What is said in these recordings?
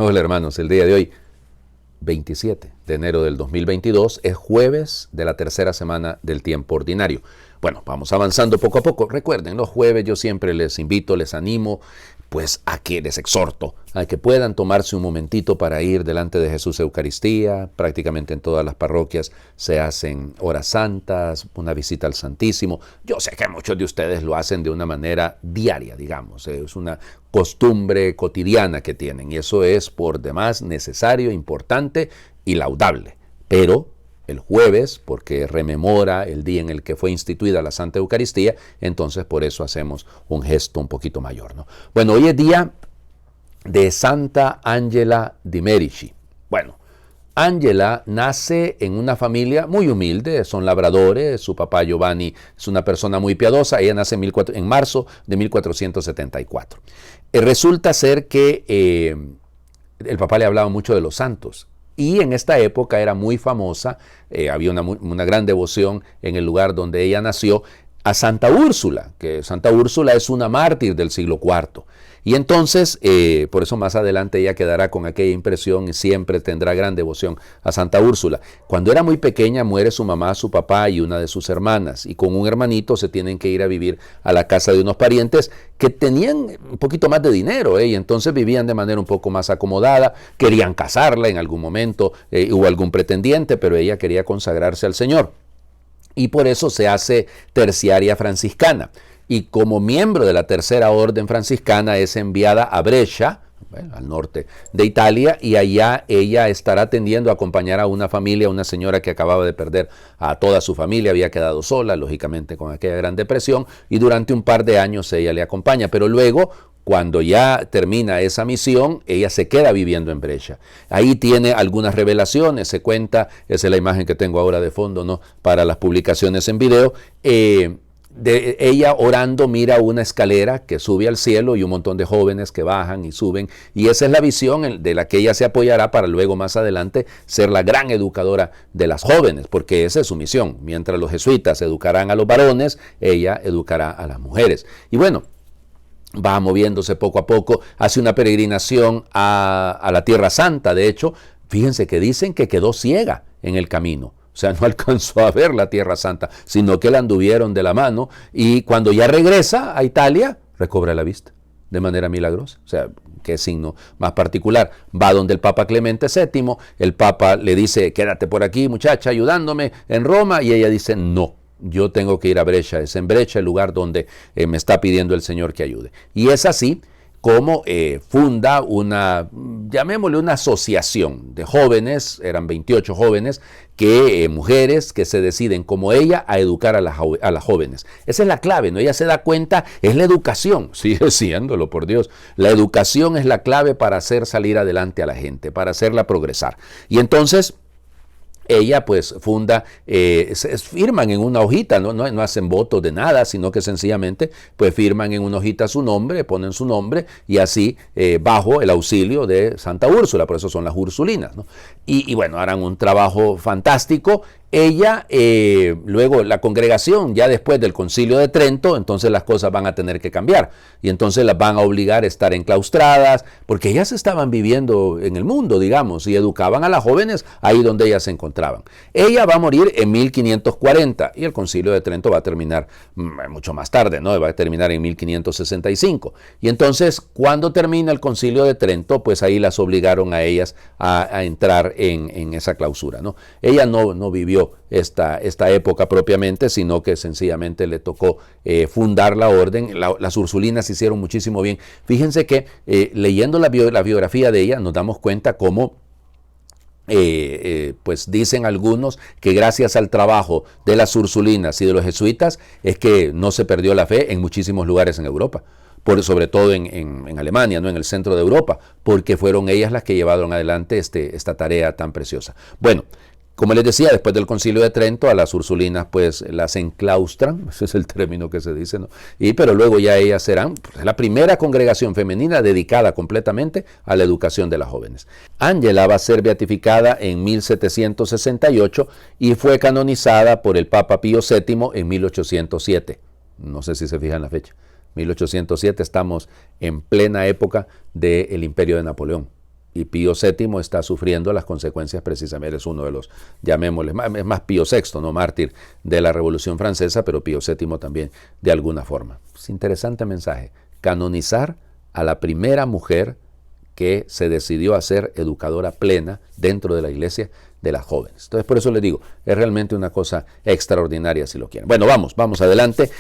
Hola hermanos, el día de hoy, 27 de enero del 2022, es jueves de la tercera semana del tiempo ordinario. Bueno, vamos avanzando poco a poco. Recuerden, los jueves yo siempre les invito, les animo, pues a que les exhorto, a que puedan tomarse un momentito para ir delante de Jesús a Eucaristía. Prácticamente en todas las parroquias se hacen horas santas, una visita al Santísimo. Yo sé que muchos de ustedes lo hacen de una manera diaria, digamos, es una costumbre cotidiana que tienen y eso es por demás necesario, importante y laudable. Pero el jueves, porque rememora el día en el que fue instituida la Santa Eucaristía, entonces por eso hacemos un gesto un poquito mayor, ¿no? Bueno, hoy es día de Santa Angela di Merici. Bueno, Angela nace en una familia muy humilde, son labradores, su papá Giovanni es una persona muy piadosa, ella nace en marzo de 1474. Resulta ser que el papá le hablaba mucho de los santos. Y en esta época era muy famosa, había una gran devoción en el lugar donde ella nació, a Santa Úrsula, que Santa Úrsula es una mártir del siglo IV. Y entonces, por eso más adelante ella quedará con aquella impresión y siempre tendrá gran devoción a Santa Úrsula. Cuando era muy pequeña muere su mamá, su papá y una de sus hermanas. Y con un hermanito se tienen que ir a vivir a la casa de unos parientes que tenían un poquito más de dinero, y entonces vivían de manera un poco más acomodada. Querían casarla en algún momento, hubo algún pretendiente, pero ella quería consagrarse al Señor. Y por eso se hace terciaria franciscana. Y como miembro de la Tercera Orden Franciscana es enviada a Brescia, al norte de Italia, y allá ella estará atendiendo a acompañar a una familia, una señora que acababa de perder a toda su familia, había quedado sola, lógicamente con aquella gran depresión, y durante un par de años ella le acompaña, pero luego, cuando ya termina esa misión, ella se queda viviendo en Brescia. Ahí tiene algunas revelaciones, se cuenta, esa es la imagen que tengo ahora de fondo, ¿no?, para las publicaciones en video. De ella orando mira una escalera que sube al cielo y un montón de jóvenes que bajan y suben, y esa es la visión de la que ella se apoyará para luego más adelante ser la gran educadora de las jóvenes, porque esa es su misión. Mientras los jesuitas educarán a los varones, ella educará a las mujeres. Y bueno, va moviéndose poco a poco, hace una peregrinación a la Tierra Santa. De hecho, fíjense que dicen que quedó ciega en el camino. O sea, no alcanzó a ver la Tierra Santa, sino que la anduvieron de la mano, y cuando ya regresa a Italia, recobra la vista de manera milagrosa. O sea, qué signo más particular. Va donde el Papa Clemente VII, el Papa le dice, quédate por aquí, muchacha, ayudándome en Roma, y ella dice, no, yo tengo que ir a Brescia, es en Brescia el lugar donde me está pidiendo el Señor que ayude. Y es así como funda llamémosle una asociación de jóvenes, eran 28 jóvenes, mujeres que se deciden como ella a educar a las jóvenes. Esa es la clave, ¿no? Ella se da cuenta, es la educación, sigue siéndolo, por Dios. La educación es la clave para hacer salir adelante a la gente, para hacerla progresar. Y entonces ella pues funda, firman en una hojita, no hacen votos de nada, sino que sencillamente pues firman en una hojita su nombre, ponen su nombre, y así bajo el auxilio de Santa Úrsula, por eso son las ursulinas, ¿no? Y bueno, harán un trabajo fantástico. Ella, luego la congregación, ya después del Concilio de Trento, entonces las cosas van a tener que cambiar, y entonces las van a obligar a estar enclaustradas, porque ellas estaban viviendo en el mundo, digamos, y educaban a las jóvenes ahí donde ellas se encontraban. Ella va a morir en 1540, y el Concilio de Trento va a terminar mucho más tarde, ¿no? Va a terminar en 1565. Y entonces, cuando termina el Concilio de Trento, pues ahí las obligaron a ellas a entrar en esa clausura, ¿no? Ella no vivió esta época propiamente, sino que sencillamente le tocó fundar la orden. Las ursulinas hicieron muchísimo bien. Fíjense que leyendo la biografía de ella nos damos cuenta cómo pues dicen algunos que gracias al trabajo de las ursulinas y de los jesuitas es que no se perdió la fe en muchísimos lugares en Europa. Sobre todo en Alemania, ¿no?, en el centro de Europa, porque fueron ellas las que llevaron adelante esta tarea tan preciosa. Bueno, como les decía, después del Concilio de Trento, a las ursulinas pues las enclaustran, ese es el término que se dice, ¿no? Pero luego ya ellas serán pues, la primera congregación femenina dedicada completamente a la educación de las jóvenes. Ángela va a ser beatificada en 1768 y fue canonizada por el Papa Pío VII en 1807. No sé si se fijan la fecha. 1807, estamos en plena época del Imperio de Napoleón. y Pío VII está sufriendo las consecuencias precisamente. Es uno de los, llamémosle, es más Pío VI, no mártir de la Revolución Francesa, pero Pío VII también de alguna forma. Es interesante mensaje. Canonizar a la primera mujer que se decidió a ser educadora plena dentro de la iglesia de las jóvenes. Entonces, por eso les digo, es realmente una cosa extraordinaria si lo quieren. Bueno, vamos adelante.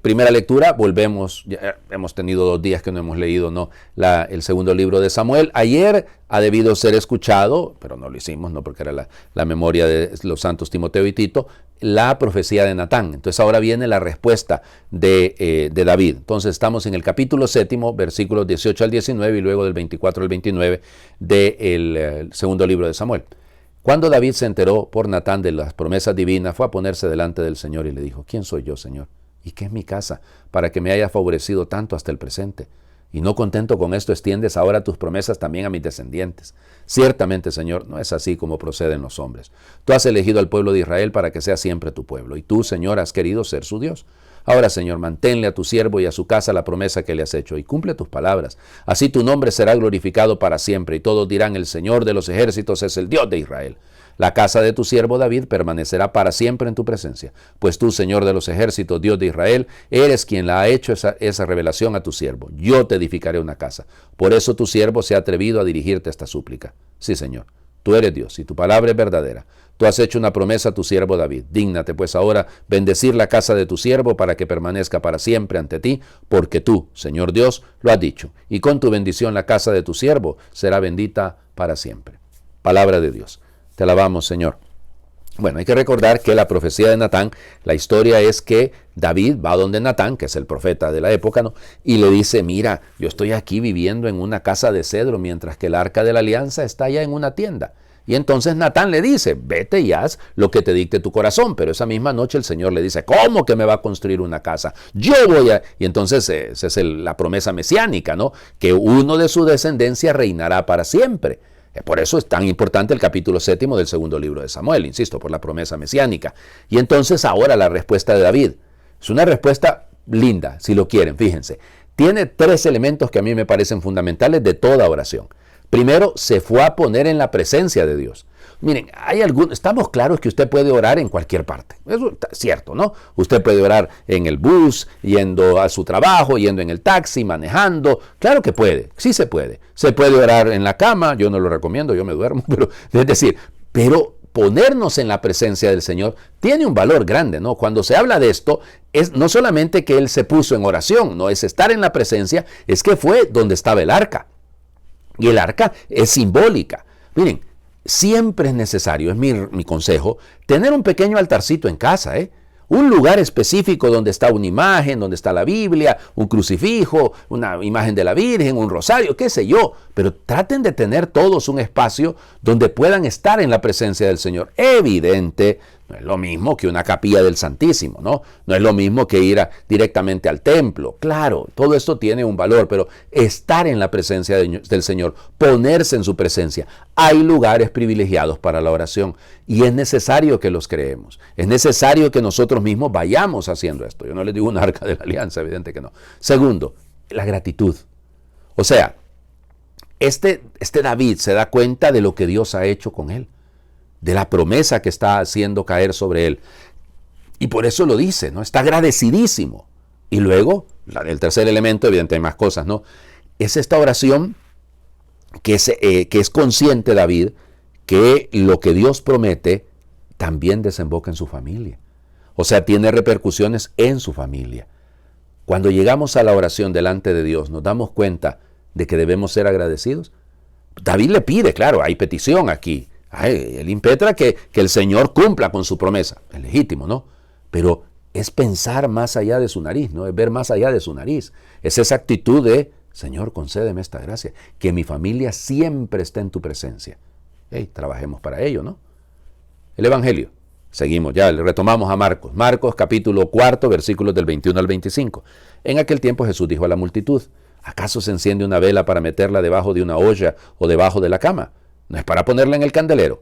Primera lectura, volvemos, ya hemos tenido 2 días que no hemos leído, ¿no? El segundo libro de Samuel. Ayer ha debido ser escuchado, pero no lo hicimos, ¿no? Porque era la memoria de los santos Timoteo y Tito, la profecía de Natán. Entonces ahora viene la respuesta de David. Entonces estamos en el capítulo 7, versículos 18 al 19 y luego del 24 al 29 del segundo libro de Samuel. Cuando David se enteró por Natán de las promesas divinas, fue a ponerse delante del Señor y le dijo: ¿quién soy yo, Señor? ¿Y qué es mi casa para que me haya favorecido tanto hasta el presente? Y no contento con esto, extiendes ahora tus promesas también a mis descendientes. Ciertamente, Señor, no es así como proceden los hombres. Tú has elegido al pueblo de Israel para que sea siempre tu pueblo, y tú, Señor, has querido ser su Dios. Ahora, Señor, manténle a tu siervo y a su casa la promesa que le has hecho, y cumple tus palabras. Así tu nombre será glorificado para siempre, y todos dirán: el Señor de los ejércitos es el Dios de Israel. La casa de tu siervo David permanecerá para siempre en tu presencia, pues tú, Señor de los ejércitos, Dios de Israel, eres quien la ha hecho esa revelación a tu siervo. Yo te edificaré una casa. Por eso tu siervo se ha atrevido a dirigirte esta súplica. Sí, Señor, tú eres Dios y tu palabra es verdadera. Tú has hecho una promesa a tu siervo David. Dígnate pues ahora bendecir la casa de tu siervo para que permanezca para siempre ante ti, porque tú, Señor Dios, lo has dicho. Y con tu bendición la casa de tu siervo será bendita para siempre. Palabra de Dios. Te alabamos, Señor. Bueno, hay que recordar que la profecía de Natán, la historia es que David va donde Natán, que es el profeta de la época, ¿no? Y le dice: mira, yo estoy aquí viviendo en una casa de cedro, mientras que el arca de la alianza está allá en una tienda. Y entonces Natán le dice: vete y haz lo que te dicte tu corazón. Pero esa misma noche el Señor le dice: ¿cómo que me va a construir una casa? Yo voy a... Y entonces esa es la promesa mesiánica, ¿no? Que uno de su descendencia reinará para siempre. Por eso es tan importante el capítulo 7 del segundo libro de Samuel, insisto, por la promesa mesiánica. Y entonces ahora la respuesta de David. Es una respuesta linda, si lo quieren, fíjense. Tiene 3 elementos que a mí me parecen fundamentales de toda oración. Primero, se fue a poner en la presencia de Dios. Miren, estamos claros que usted puede orar en cualquier parte. Eso es cierto, ¿no? Usted puede orar en el bus, yendo a su trabajo, yendo en el taxi, manejando. Claro que puede, sí se puede. Se puede orar en la cama, yo no lo recomiendo, yo me duermo, pero es decir, pero ponernos en la presencia del Señor tiene un valor grande, ¿no? Cuando se habla de esto, es no solamente que Él se puso en oración, no es estar en la presencia, es que fue donde estaba el arca. Y el arca es simbólica. Miren, siempre es necesario, es mi consejo, tener un pequeño altarcito en casa, un lugar específico donde está una imagen, donde está la Biblia, un crucifijo, una imagen de la Virgen, un rosario, qué sé yo. Pero traten de tener todos un espacio donde puedan estar en la presencia del Señor. Evidente, no es lo mismo que una capilla del Santísimo, ¿no? No es lo mismo que ir directamente al templo. Claro, todo esto tiene un valor, pero estar en la presencia del Señor, ponerse en su presencia. Hay lugares privilegiados para la oración y es necesario que los creemos. Es necesario que nosotros mismos vayamos haciendo esto. Yo no les digo un arca de la alianza, evidente que no. Segundo, la gratitud. O sea, este David se da cuenta de lo que Dios ha hecho con él, de la promesa que está haciendo caer sobre él. Y por eso lo dice, ¿no? Está agradecidísimo. Y luego, el tercer elemento, evidentemente hay más cosas, ¿no? Es esta oración que es consciente David que lo que Dios promete también desemboca en su familia. O sea, tiene repercusiones en su familia. Cuando llegamos a la oración delante de Dios, nos damos cuenta de que debemos ser agradecidos. David le pide, claro, hay petición aquí. Él impetra que el Señor cumpla con su promesa. Es legítimo, ¿no? Pero es pensar más allá de su nariz, ¿no? Es ver más allá de su nariz. Es esa actitud de: Señor, concédeme esta gracia, que mi familia siempre esté en tu presencia. Trabajemos para ello, ¿no? El Evangelio. Seguimos ya, retomamos a Marcos. Marcos capítulo 4, versículos del 21 al 25. En aquel tiempo Jesús dijo a la multitud: ¿acaso se enciende una vela para meterla debajo de una olla o debajo de la cama? No es para ponerla en el candelero,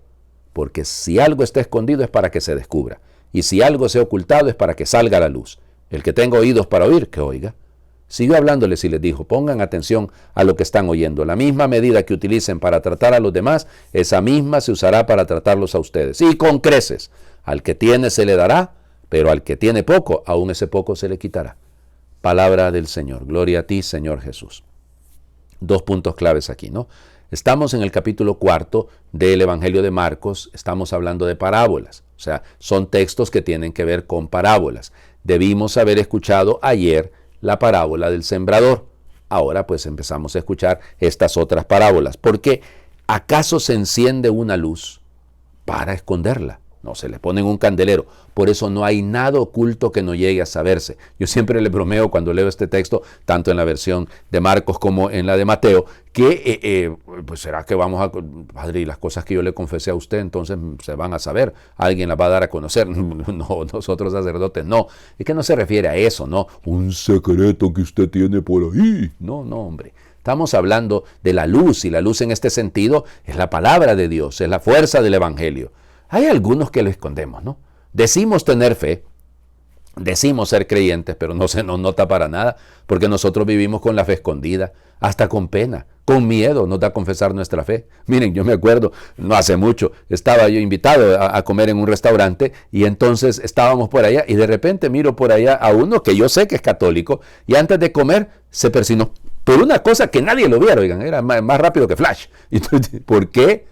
porque si algo está escondido es para que se descubra, y si algo se ha ocultado es para que salga a la luz. El que tenga oídos para oír, que oiga. Siguió hablándoles y les dijo, pongan atención a lo que están oyendo. La misma medida que utilicen para tratar a los demás, esa misma se usará para tratarlos a ustedes. Y con creces, al que tiene se le dará, pero al que tiene poco, aún ese poco se le quitará. Palabra del Señor. Gloria a ti, Señor Jesús. 2 puntos claves aquí, ¿no? Estamos en el capítulo 4 del Evangelio de Marcos, estamos hablando de parábolas, o sea, son textos que tienen que ver con parábolas. Debimos haber escuchado ayer la parábola del sembrador. Ahora pues empezamos a escuchar estas otras parábolas, porque ¿acaso se enciende una luz para esconderla? No, se le pone en un candelero. Por eso no hay nada oculto que no llegue a saberse. Yo siempre le bromeo cuando leo este texto, tanto en la versión de Marcos como en la de Mateo, que pues será que vamos a, padre, y las cosas que yo le confesé a usted entonces se van a saber, alguien las va a dar a conocer. No, nosotros sacerdotes no. Es que no se refiere a eso, no. Un secreto que usted tiene por ahí. No, hombre. Estamos hablando de la luz, y la luz en este sentido es la palabra de Dios, es la fuerza del Evangelio. Hay algunos que lo escondemos, ¿no? Decimos tener fe, decimos ser creyentes, pero no se nos nota para nada, porque nosotros vivimos con la fe escondida, hasta con pena, con miedo nos da a confesar nuestra fe. Miren, yo me acuerdo, no hace mucho, estaba yo invitado a comer en un restaurante, y entonces estábamos por allá, y de repente miro por allá a uno que yo sé que es católico, y antes de comer se persinó, por una cosa que nadie lo viera, oigan, era más rápido que Flash. Entonces, ¿por qué?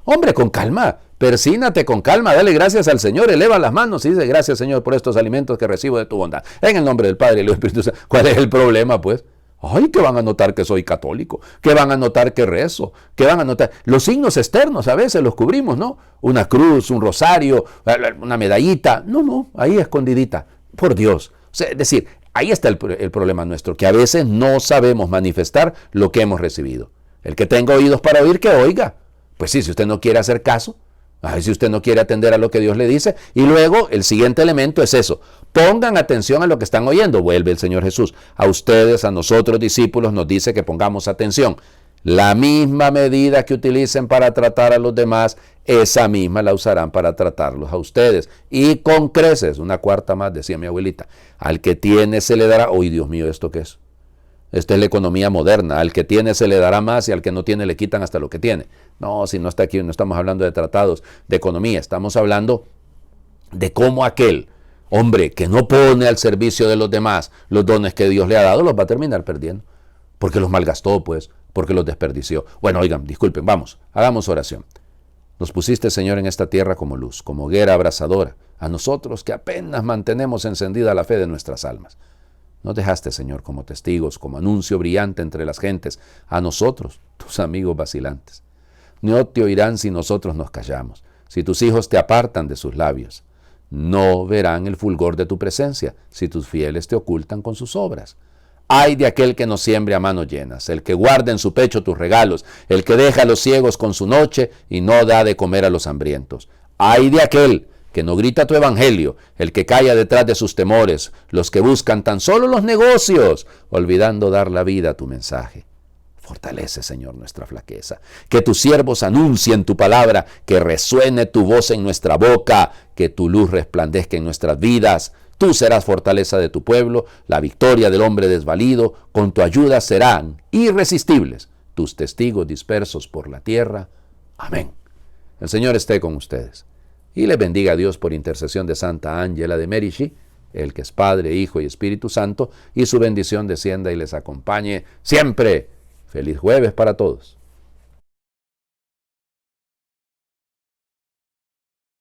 Hombre, con calma, persínate con calma, dale gracias al Señor, eleva las manos y dice, gracias Señor por estos alimentos que recibo de tu bondad. En el nombre del Padre y del Espíritu Santo. ¿Cuál es el problema, pues? Ay, que van a notar que soy católico, que van a notar que rezo, que van a notar los signos externos, a veces los cubrimos, ¿no? Una cruz, un rosario, una medallita. No, ahí escondidita, por Dios. O sea, es decir, ahí está el problema nuestro, que a veces no sabemos manifestar lo que hemos recibido. El que tenga oídos para oír, que oiga. Pues sí, si usted no quiere hacer caso, si usted no quiere atender a lo que Dios le dice. Y luego el siguiente elemento es eso. Pongan atención a lo que están oyendo, vuelve el Señor Jesús. A ustedes, a nosotros discípulos, nos dice que pongamos atención. La misma medida que utilicen para tratar a los demás, esa misma la usarán para tratarlos a ustedes. Y con creces, una cuarta más, decía mi abuelita. Al que tiene se le dará. ¡Uy, Dios mío, ¿esto qué es? Esta es la economía moderna. Al que tiene se le dará más y al que no tiene le quitan hasta lo que tiene. No, si no está aquí, no estamos hablando de tratados de economía. Estamos hablando de cómo aquel hombre que no pone al servicio de los demás los dones que Dios le ha dado, los va a terminar perdiendo. Porque los malgastó, pues, porque los desperdició. Bueno, oigan, disculpen, vamos, hagamos oración. Nos pusiste, Señor, en esta tierra como luz, como hoguera abrasadora, a nosotros que apenas mantenemos encendida la fe de nuestras almas. Nos dejaste, Señor, como testigos, como anuncio brillante entre las gentes, a nosotros, tus amigos vacilantes. No te oirán si nosotros nos callamos, si tus hijos te apartan de sus labios. No verán el fulgor de tu presencia, si tus fieles te ocultan con sus obras. Ay de aquel que no siembre a manos llenas, el que guarda en su pecho tus regalos, el que deja a los ciegos con su noche y no da de comer a los hambrientos. Ay de aquel que no grita tu evangelio, el que calla detrás de sus temores, los que buscan tan solo los negocios, olvidando dar la vida a tu mensaje. Fortalece, Señor, nuestra flaqueza. Que tus siervos anuncien tu palabra, que resuene tu voz en nuestra boca, que tu luz resplandezca en nuestras vidas. Tú serás fortaleza de tu pueblo, la victoria del hombre desvalido. Con tu ayuda serán irresistibles tus testigos dispersos por la tierra. Amén. El Señor esté con ustedes. Y les bendiga a Dios por intercesión de Santa Ángela de Merici, el que es Padre, Hijo y Espíritu Santo, y su bendición descienda y les acompañe siempre. Feliz jueves para todos.